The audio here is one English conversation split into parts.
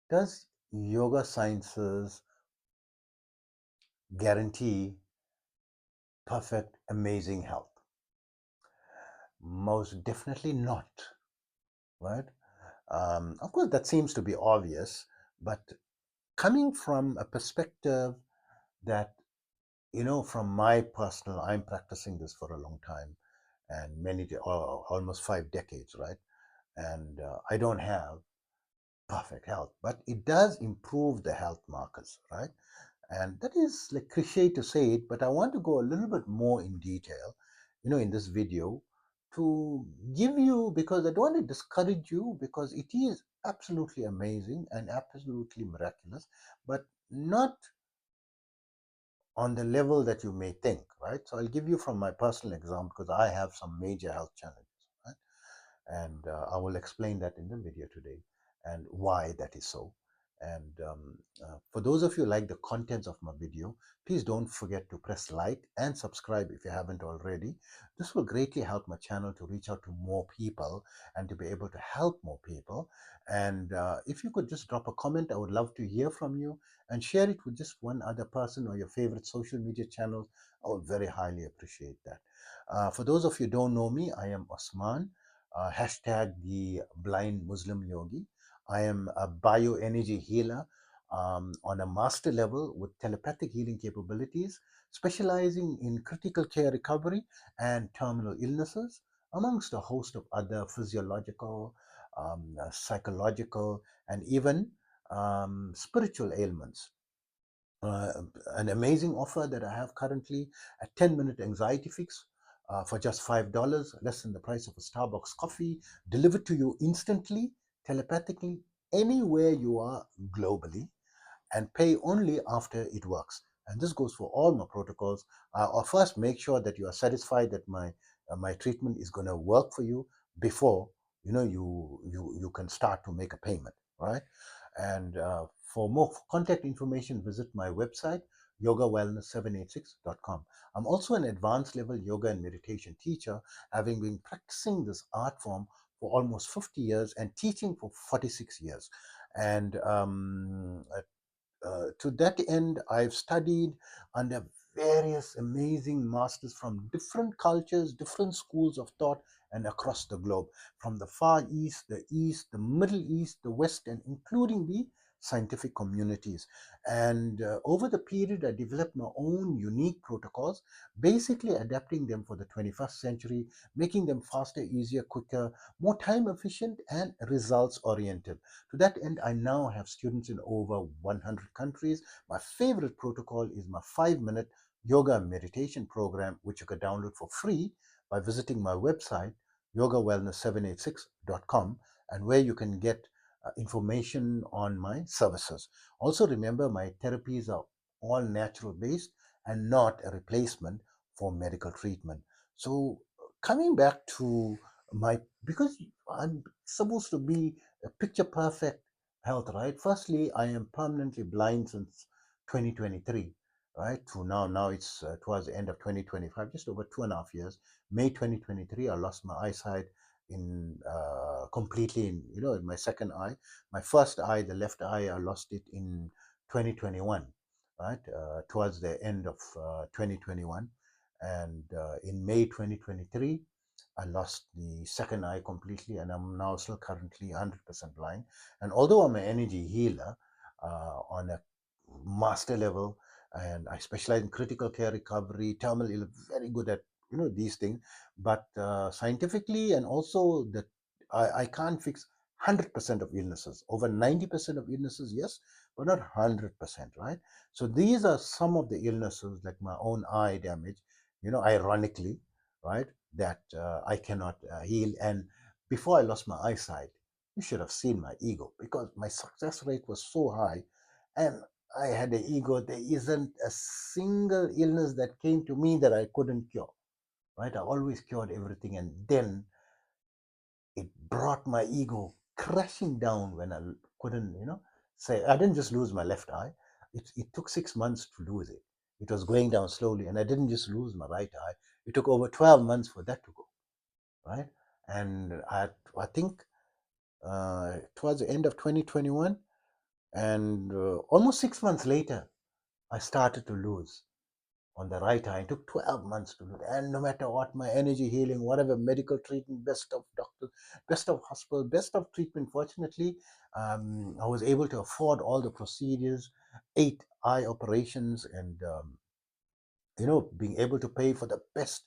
Does yoga sciences guarantee perfect, amazing health? Most definitely not, right? Of course, that seems to be obvious, but coming from a perspective that, from my personal, I'm practicing this for a long time and almost 5 decades, right? And I don't have perfect health, but it does improve the health markers, right? And that is like cliche to say it, but I want to go a little bit more in detail, in this video to give you, because I don't want to discourage you, because it is absolutely amazing and absolutely miraculous, but not on the level that you may think, right? So I'll give you from my personal example because I have some major health challenges, right? And I will explain that in the video today and why that is so. And for those of you who like the contents of my video, please don't forget to press like and subscribe if you haven't already. This will greatly help my channel to reach out to more people and to be able to help more people. And if you could just drop a comment, I would love to hear from you, and share it with just one other person or your favorite social media channels. I would very highly appreciate that. For those of you who don't know me, I am Osman, hashtag the blind Muslim yogi. I am a bioenergy healer on a master level with telepathic healing capabilities, specializing in critical care recovery and terminal illnesses, amongst a host of other physiological, psychological, and even spiritual ailments. uh, an amazing offer that I have currently, a 10-minute anxiety fix for just $5, less than the price of a Starbucks coffee, delivered to you instantly, telepathically, anywhere you are globally, and pay only after it works. And this goes for all my protocols. Or first, make sure that you are satisfied that my treatment is going to work for you before you can start to make a payment, right? And for more contact information, visit my website, yogawellness786.com. I'm also an advanced level yoga and meditation teacher, having been practicing this art form for almost 50 years and teaching for 46 years. And to that end, I've studied under various amazing masters from different cultures, different schools of thought, and across the globe, from the Far East, the Middle East, the West, and including the scientific communities. And over the period, I developed my own unique protocols, basically adapting them for the 21st century, making them faster, easier, quicker, more time efficient, and results oriented. To that end, I now have students in over 100 countries. My favorite protocol is my 5-minute yoga meditation program, which you can download for free by visiting my website, yogawellness786.com, and where you can get information on my services. Also, remember my therapies are all natural based and not a replacement for medical treatment. So, coming back to because I'm supposed to be a picture perfect health, right? Firstly, I am permanently blind since 2023, right? To now it's towards the end of 2025, just over 2.5 years. May 2023, I lost my eyesight in completely in my second eye. My first eye, the left eye, I lost it in 2021, right? Towards the end of 2021, and in May 2023. I lost the second eye completely, and I'm now still currently 100% blind. And although I'm an energy healer on a master level, and I specialize in critical care recovery, terminal very good at these things, but scientifically and also that I can't fix 100% of illnesses. Over 90% of illnesses, yes, but not 100%, right? So these are some of the illnesses, like my own eye damage, ironically, right? That I cannot heal. And before I lost my eyesight, you should have seen my ego, because my success rate was so high, and I had an ego. There isn't a single illness that came to me that I couldn't cure, right? I always cured everything, and then it brought my ego crashing down when I couldn't, say. I didn't just lose my left eye. It took 6 months to lose it. It was going down slowly, and I didn't just lose my right eye. It took over 12 months for that to go, right? And I think towards the end of 2021, And almost 6 months later, I started to lose on the right eye. It took 12 months to do that. And no matter what, my energy healing, whatever medical treatment, best of doctors, best of hospital, best of treatment, fortunately, I was able to afford all the procedures, 8 eye operations, and being able to pay for the best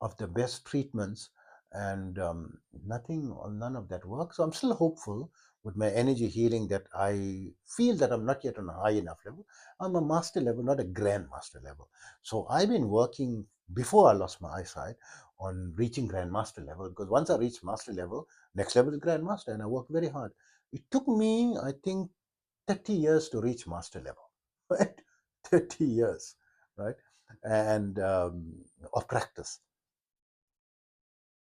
of the best treatments, and none of that works. So I'm still hopeful with my energy healing that I feel that I'm not yet on a high enough level. I'm a master level, not a grand master level. So I've been working before I lost my eyesight on reaching grandmaster level, because once I reach master level, next level is grandmaster, and I work very hard. It took me, I think, 30 years to reach master level, right? 30 years, right? And of practice.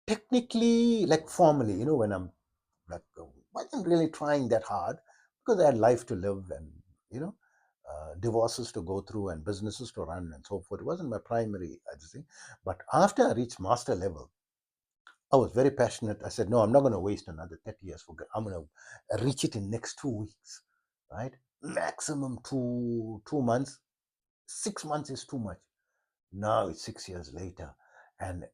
Technically, like formally, when I'm like, wasn't really trying that hard because I had life to live and, you know, divorces to go through and businesses to run and so forth. It wasn't my primary thing. But after I reached master level, I was very passionate. I said, no, I'm not going to waste another 30 years. I'm going to reach it in next 2 weeks, right? Maximum two months. 6 months is too much. Now it's 6 years later.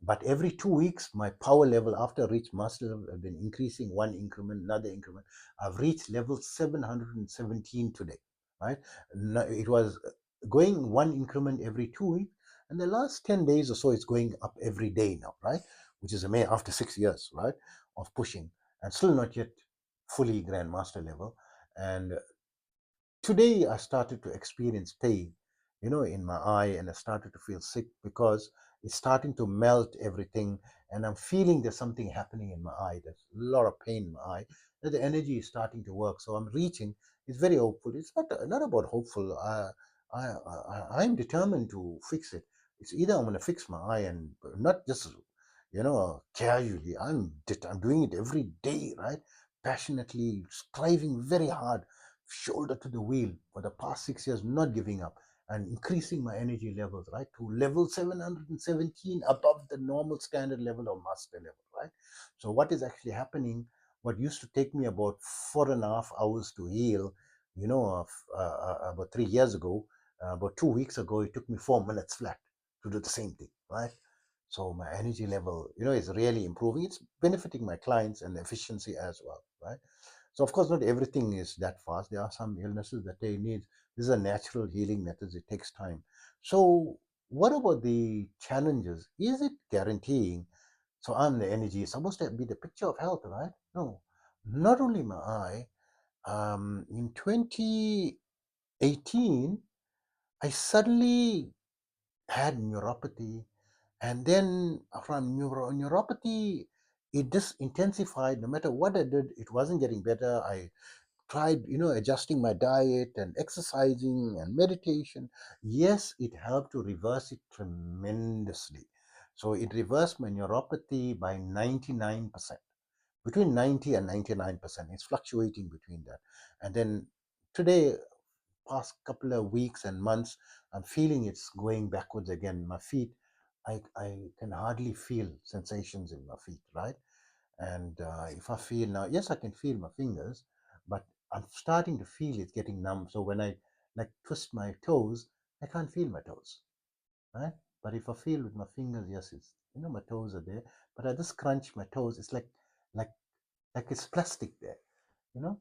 But every 2 weeks, my power level after I reached master level have been increasing one increment, another increment. I've reached level 717 today, right? It was going one increment every 2 weeks, and the last 10 days or so, it's going up every day now, right? Which is amazing after 6 years, right, of pushing, and still not yet fully grandmaster level. And today I started to experience pain, in my eye, and I started to feel sick because it's starting to melt everything, and I'm feeling there's something happening in my eye. There's a lot of pain in my eye. That the energy is starting to work, so I'm reaching. It's very hopeful. It's not about hopeful. I'm determined to fix it. It's either I'm going to fix my eye, and not just casually. I'm doing it every day, right? Passionately, striving very hard, shoulder to the wheel for the past 6 years, not giving up and increasing my energy levels, right, to level 717, above the normal standard level of master level, right? So what is actually happening, what used to take me about 4.5 hours to heal, about 3 years ago, about 2 weeks ago, it took me 4 minutes flat to do the same thing, right? So my energy level, is really improving. It's benefiting my clients and the efficiency as well, right? So of course, not everything is that fast. There are some illnesses that they need. This is a natural healing method. It takes time. So what about the challenges? Is it guaranteeing? So I'm the energy. It's supposed to be the picture of health, right? No, not only my eye. In 2018, I suddenly had neuropathy, and then from neuropathy, it just intensified. No matter what I did, it wasn't getting better. I tried, adjusting my diet and exercising and meditation. Yes, it helped to reverse it tremendously. So it reversed my neuropathy by 99%, between 90 and 99%. It's fluctuating between that. And then today, past couple of weeks and months, I'm feeling it's going backwards again. My feet, I can hardly feel sensations in my feet, right? And if I feel now, yes, I can feel my fingers, but I'm starting to feel it's getting numb. So when I like twist my toes, I can't feel my toes, right? But if I feel with my fingers, yes, it's, my toes are there. But I just crunch my toes. It's like like it's plastic there, you know.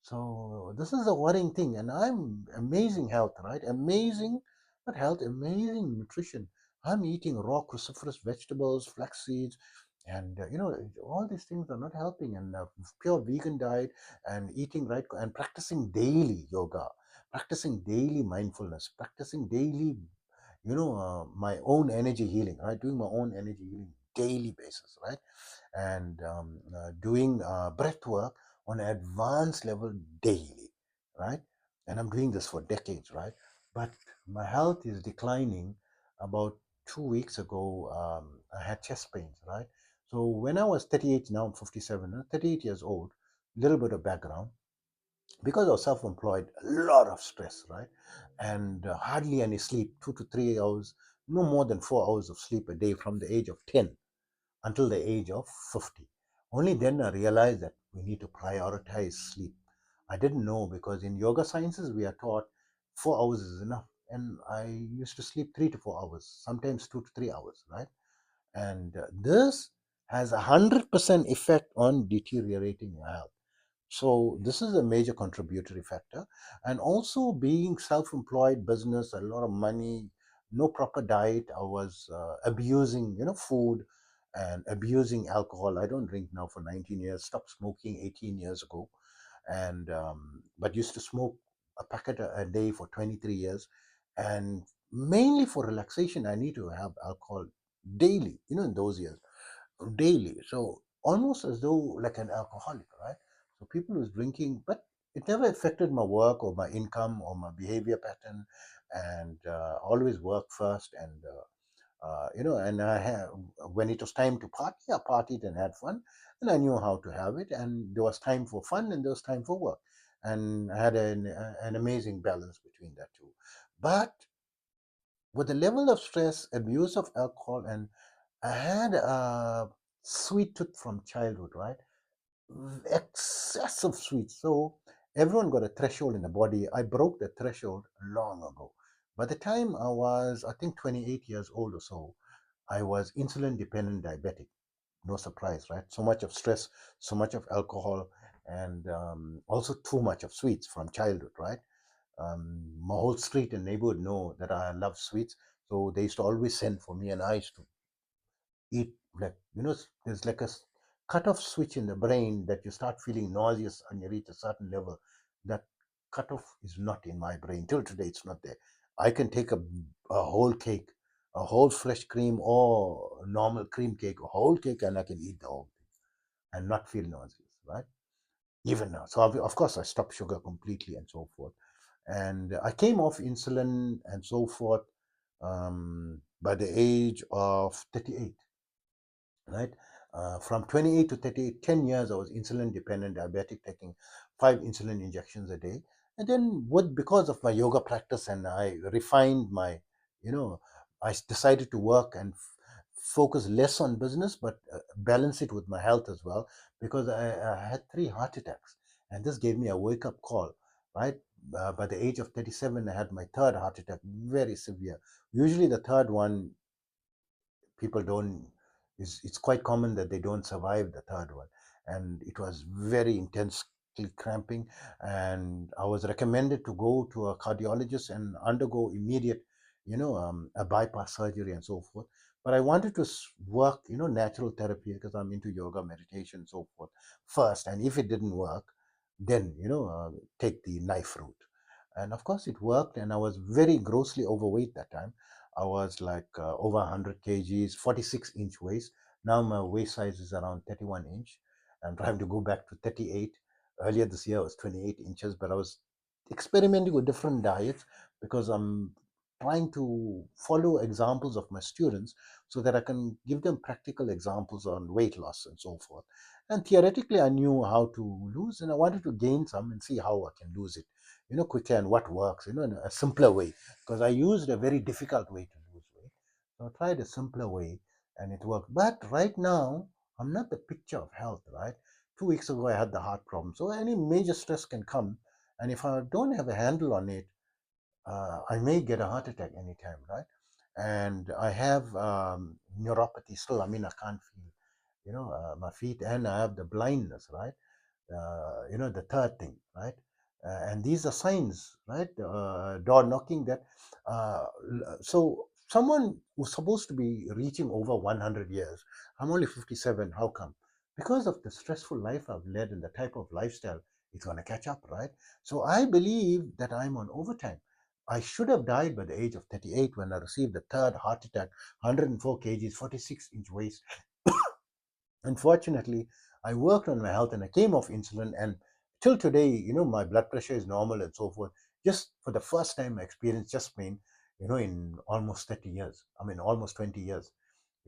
So this is a worrying thing, and I'm amazing health, right? Amazing, not health, amazing nutrition. I'm eating raw cruciferous vegetables, flax seeds, and all these things are not helping. And pure vegan diet, and eating right, and practicing daily yoga, practicing daily mindfulness, practicing daily, my own energy healing, right? Doing my own energy healing daily basis, right? And doing breath work on an advanced level daily, right? And I'm doing this for decades, right? But my health is declining. About 2 weeks ago, I had chest pains, right? So when I was 38, now I'm 57, 38 years old, a little bit of background. Because I was self-employed, a lot of stress, right? And hardly any sleep, 2 to 3 hours, no more than 4 hours of sleep a day from the age of 10 until the age of 50. Only then I realized that we need to prioritize sleep. I didn't know, because in yoga sciences we are taught 4 hours is enough. And I used to sleep 3 to 4 hours, sometimes 2 to 3 hours, right? And this has 100% effect on deteriorating your health. So this is a major contributory factor. And also being self-employed business, a lot of money, no proper diet. I was abusing, food, and abusing alcohol. I don't drink now for 19 years. Stopped smoking 18 years ago, and but used to smoke a packet a day for 23 years, and mainly for relaxation. I need to have alcohol daily. In those years, daily. So almost as though like an alcoholic, right? So people was drinking, but it never affected my work or my income or my behavior pattern, and always work first. And and I have, when it was time to party, I partied and had fun, and I knew how to have it. And there was time for fun, and there was time for work, and I had an amazing balance between that two. But with the level of stress, abuse of alcohol, and I had a sweet tooth from childhood, right? Excessive sweet. So everyone got a threshold in the body. I broke the threshold long ago. By the time I was, I think, 28 years old or so, I was insulin dependent diabetic. No surprise, right? So much of stress, so much of alcohol, and also too much of sweets from childhood, right? My whole street and neighborhood know that I love sweets. So they used to always send for me, and I used to eat, like, there's like a cut-off switch in the brain that you start feeling nauseous and you reach a certain level. That cut-off is not in my brain till today. It's not there. I can take a whole cake, a whole fresh cream or normal cream cake, a whole cake, and I can eat the whole thing and not feel nauseous, right? Even now. So of course I stopped sugar completely and so forth. And I came off insulin and so forth by the age of 38, right? From 28 to 38, 10 years, I was insulin dependent diabetic, taking 5 insulin injections a day. And then, because of my yoga practice, and I refined my, I decided to work and focus less on business, but balance it with my health as well, because I had 3 heart attacks. And this gave me a wake up call, right? By the age of 37, I had my third heart attack, very severe. Usually, the third one, people don't, it's quite common that they don't survive the third one. And it was very intensely cramping, and I was recommended to go to a cardiologist and undergo immediate, a bypass surgery and so forth. But I wanted to work, natural therapy, because I'm into yoga, meditation and so forth first. And if it didn't work, then take the knife route. And of course it worked, and I was very grossly overweight that time. I was like over 100 kgs, 46-inch waist. Now my waist size is around 31-inch. I'm trying to go back to 38. Earlier this year I was 28 inches, but I was experimenting with different diets, because I'm trying to follow examples of my students so that I can give them practical examples on weight loss and so forth. And theoretically, I knew how to lose, and I wanted to gain some and see how I can lose it, quicker, and what works, in a simpler way, because I used a very difficult way to lose weight. So I tried a simpler way, and it worked. But right now, I'm not the picture of health, right? 2 weeks ago, I had the heart problem. So any major stress can come. And if I don't have a handle on it, I may get a heart attack anytime, right? And I have neuropathy still. I mean, I can't feel, my feet, and I have the blindness, right? The third thing, right? And these are signs, right? Door knocking that. So someone who's supposed to be reaching over 100 years, I'm only 57. How come? Because of the stressful life I've led and the type of lifestyle, it's going to catch up, right? So I believe that I'm on overtime. I should have died by the age of 38 when I received the third heart attack, 104 kgs, 46-inch waist. Unfortunately, I worked on my health and I came off insulin, and till today, my blood pressure is normal and so forth. Just for the first time, I experienced chest pain, in almost 30 years. I mean, almost 20 years.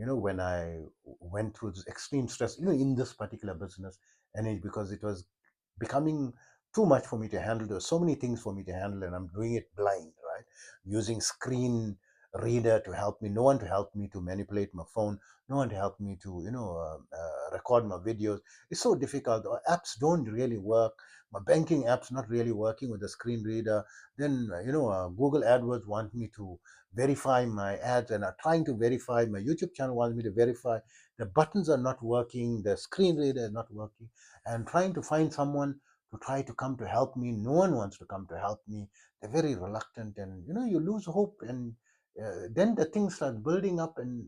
When I went through this extreme stress, in this particular business, and because it was becoming too much for me to handle. There were so many things for me to handle, and I'm doing it blind, right? Using screen. reader to help me, no one to help me to manipulate my phone, no one to help me to, record my videos. It's so difficult. Apps don't really work. My banking app's not really working with the screen reader. Then, Google AdWords want me to verify my ads, and are trying to verify. My YouTube channel wants me to verify. The buttons are not working. The screen reader is not working. And trying to find someone to try to come to help me. No one wants to come to help me. They're very reluctant, and you lose hope. And then the things start building up, and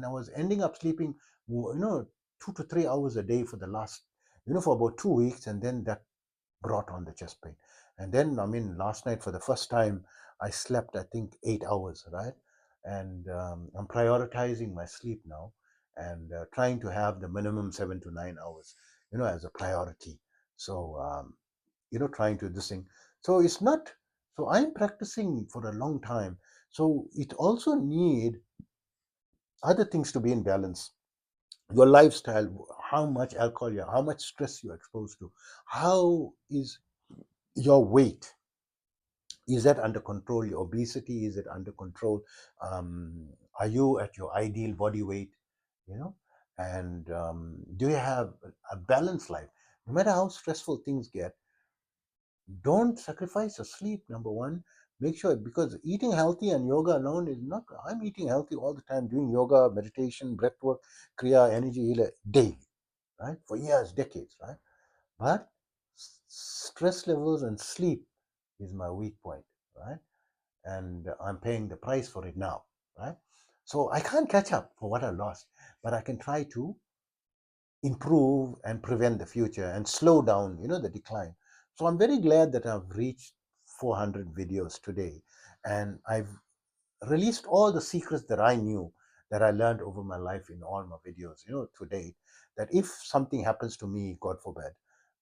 I was ending up sleeping, 2 to 3 hours a day for the last, for about 2 weeks, and then that brought on the chest pain. And then, I mean, last night for the first time, I slept, I think, 8 hours, right? And I'm prioritizing my sleep now, and trying to have the minimum 7 to 9 hours, as a priority. So, trying to this thing. So it's not, so I'm practicing for a long time. So it also need other things to be in balance. Your lifestyle, how much alcohol you have, how much stress you're exposed to, how is your weight, is that under control? Your obesity, is it under control? Are you at your ideal body weight? you know and do you have a balanced life? No matter how stressful things get, don't sacrifice your sleep. Number one, make sure, because eating healthy and yoga alone is not. I'm eating healthy all the time, doing yoga, meditation, breath work, kriya, energy healer daily, right, for years, decades, right? But stress levels and sleep is my weak point, right? And I'm paying the price for it now, right? So I can't catch up for what I lost, but I can try to improve and prevent the future and slow down, the decline. So I'm very glad that I've reached 400 videos today, and I've released all the secrets that I knew, that I learned over my life in all my videos, to date. That if something happens to me, God forbid,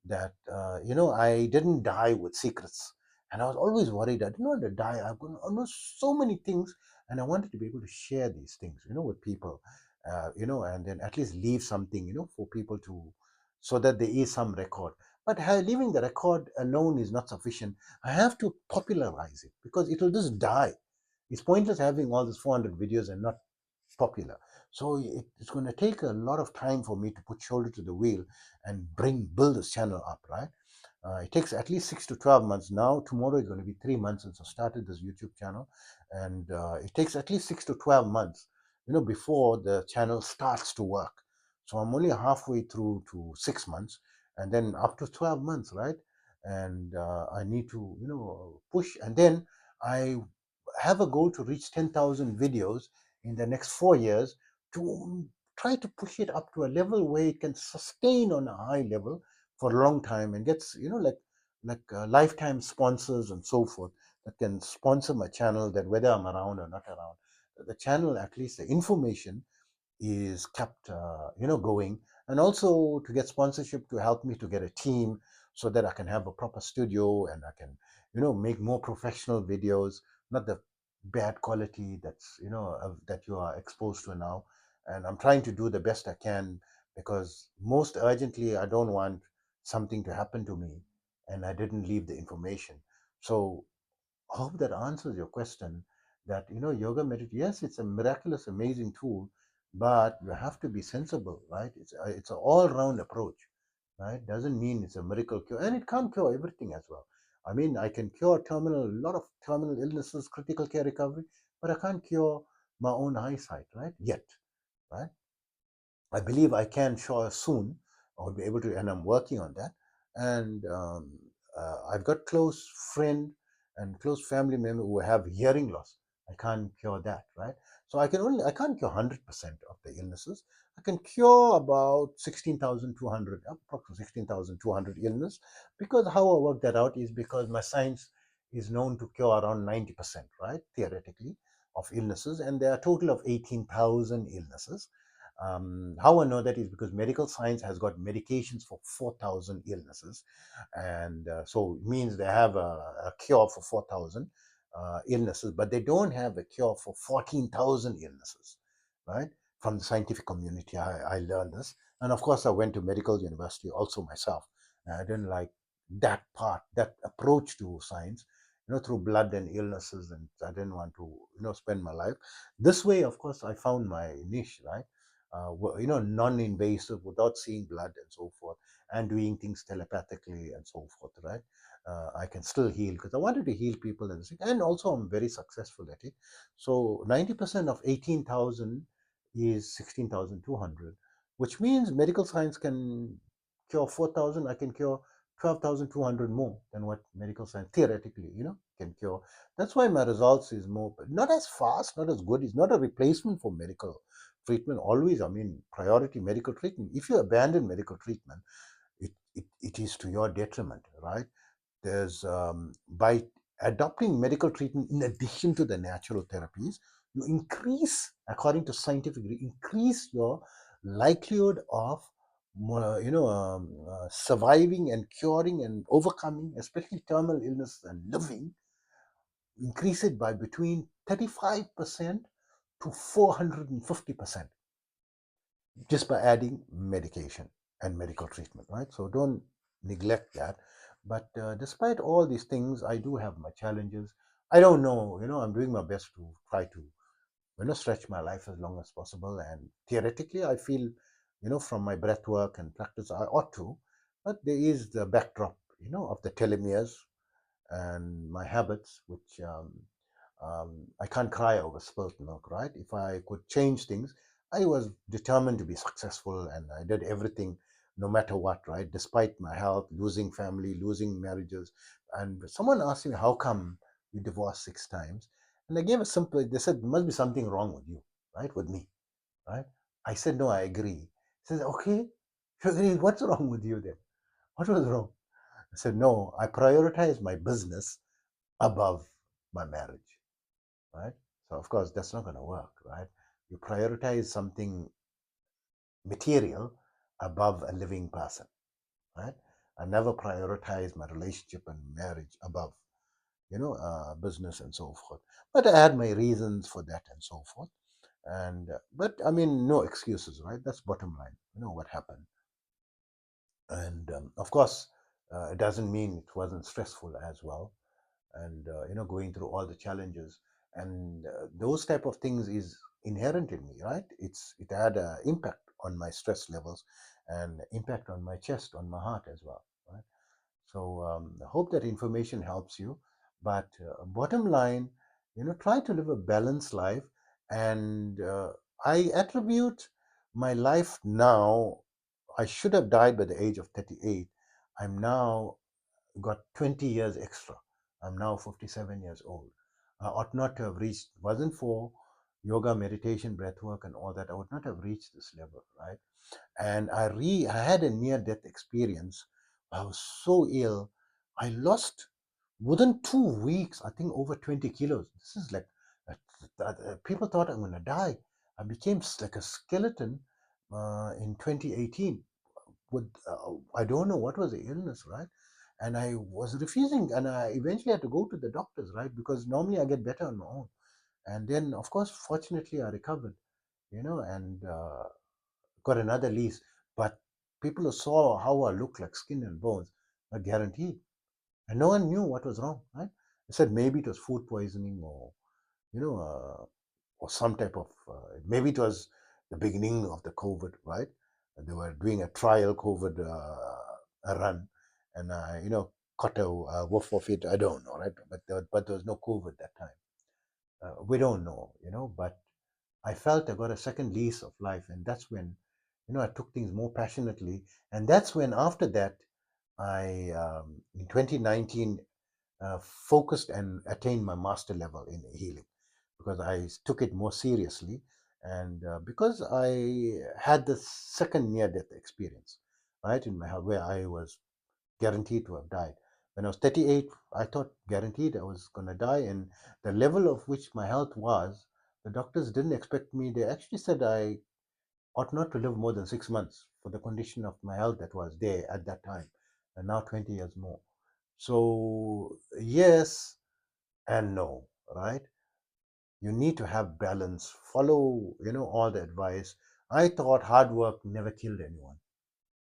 that I didn't die with secrets. And I was always worried I didn't want to die. I've got almost so many things, and I wanted to be able to share these things, with people, and then at least leave something, for people to, so that there is some record. But leaving the record alone is not sufficient. I have to popularize it, because it will just die. It's pointless having all these 400 videos and not popular. So it's going to take a lot of time for me to put shoulder to the wheel and build this channel up, right? It takes at least 6 to 12 months. Now, tomorrow is going to be 3 months since I started this YouTube channel, and it takes at least 6 to 12 months, before the channel starts to work. So I'm only halfway through to 6 months, and then up to 12 months, right? And I need to, push, and then I have a goal to reach 10,000 videos in the next 4 years, to try to push it up to a level where it can sustain on a high level for a long time, and gets, like lifetime sponsors and so forth, that can sponsor my channel, that whether I'm around or not around, the channel, at least the information is kept, going. And also to get sponsorship to help me to get a team, so that I can have a proper studio, and I can, make more professional videos, not the bad quality that's, that you are exposed to now. And I'm trying to do the best I can, because most urgently, I don't want something to happen to me and I didn't leave the information. So I hope that answers your question. That, yoga meditation, yes, it's a miraculous, amazing tool, but you have to be sensible, right? It's an all-round approach, right? Doesn't mean it's a miracle cure, and it can't cure everything as well. I mean, I can cure a lot of terminal illnesses, critical care recovery, but I can't cure my own eyesight, right? Yet, right? I believe I can sure soon. I'll be able to, and I'm working on that. And I've got close friend and close family member who have hearing loss. I can't cure that, right? So I can't cure 100% of the illnesses. I can cure about 16,200, approximately 16,200 illness, because how I work that out is because my science is known to cure around 90%, right? Theoretically, of illnesses, and there are a total of 18,000 illnesses. How I know that is because medical science has got medications for 4,000 illnesses. And so it means they have a cure for 4,000 illnesses, but they don't have a cure for 14,000 illnesses, right? From the scientific community, I learned this. And of course, I went to medical university also myself. I didn't like that part, that approach to science. through blood and illnesses, and I didn't want to, spend my life this way. Of course, I found my niche, right? Non-invasive, without seeing blood and so forth, and doing things telepathically and so forth, right? I can still heal because I wanted to heal people and also I'm very successful at it. So 90% of 18,000 is 16,200, which means medical science can cure 4,000. I can cure 12,200 more than what medical science theoretically, can cure. That's why my results is more, not as fast, not as good. It's not a replacement for medical treatment. Always, I mean, priority medical treatment. If you abandon medical treatment, it is to your detriment, right? There's By adopting medical treatment in addition to the natural therapies, you increase, according to scientific, increase your likelihood of surviving and curing and overcoming, especially terminal illness and living, increase it by between 35% to 450% just by adding medication and medical treatment, right? So don't neglect that. But despite all these things, I do have my challenges. I don't know, I'm doing my best to try to, stretch my life as long as possible. And theoretically, I feel, from my breath work and practice, I ought to. But there is the backdrop, of the telomeres and my habits, which I can't cry over spilt milk, right? If I could change things, I was determined to be successful and I did everything no matter what, right? Despite my health, losing family, losing marriages. And someone asked me, how come you divorced 6 times? And I gave a simple, they said, there must be something wrong with you, right? With me, right? I said, no, I agree. He says, okay, you agree. What's wrong with you then? What was wrong? I said, no, I prioritize my business above my marriage, right? So of course that's not going to work, right? You prioritize something material above a living person, right? I never prioritize my relationship and marriage above, business and so forth. But I had my reasons for that and so forth. And but I mean, no excuses, right? That's bottom line. You know what happened, and of course, it doesn't mean it wasn't stressful as well. And going through all the challenges and those type of things is inherent in me, right? It had an impact on my stress levels and impact on my chest, on my heart as well, right? So I hope that information helps you. But bottom line, try to live a balanced life. And I attribute my life now, I should have died by the age of 38. I'm now got 20 years extra. I'm now 57 years old. I ought not to have reached, wasn't for yoga, meditation, breath work, and all that, I would not have reached this level, right? And I had a near death experience. I was so ill. I lost within 2 weeks, I think over 20 kilos. This is like, people thought I'm going to die. I became like a skeleton in 2018 with I don't know what was the illness, right? And I was refusing, and I eventually had to go to the doctors, right? Because normally I get better on my own. And then, of course, fortunately, I recovered, and got another lease. But people who saw how I looked like skin and bones are guaranteed, and no one knew what was wrong, right? They said maybe it was food poisoning or you know. Or some type of maybe it was the beginning of the COVID, right? They were doing a trial COVID a run, and caught a whiff of it. I don't know, right? But there was no COVID that time. We don't know, But I felt I got a second lease of life, and that's when I took things more passionately, and that's when after that I in 2019 focused and attained my master level in healing because I took it more seriously and because I had the second near death experience, right, in my health where I was guaranteed to have died. When I was 38, I thought guaranteed I was going to die, and the level of which my health was, the doctors didn't expect me. They actually said I ought not to live more than 6 months for the condition of my health that was there at that time, and now 20 years more. So, yes and no, right? You need to have balance, follow, all the advice. I thought hard work never killed anyone,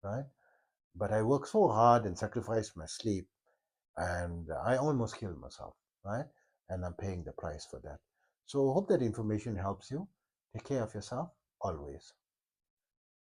right? But I worked so hard and sacrificed my sleep, and I almost killed myself. right? And I'm paying the price for that. So hope that information helps you. Take care of yourself always.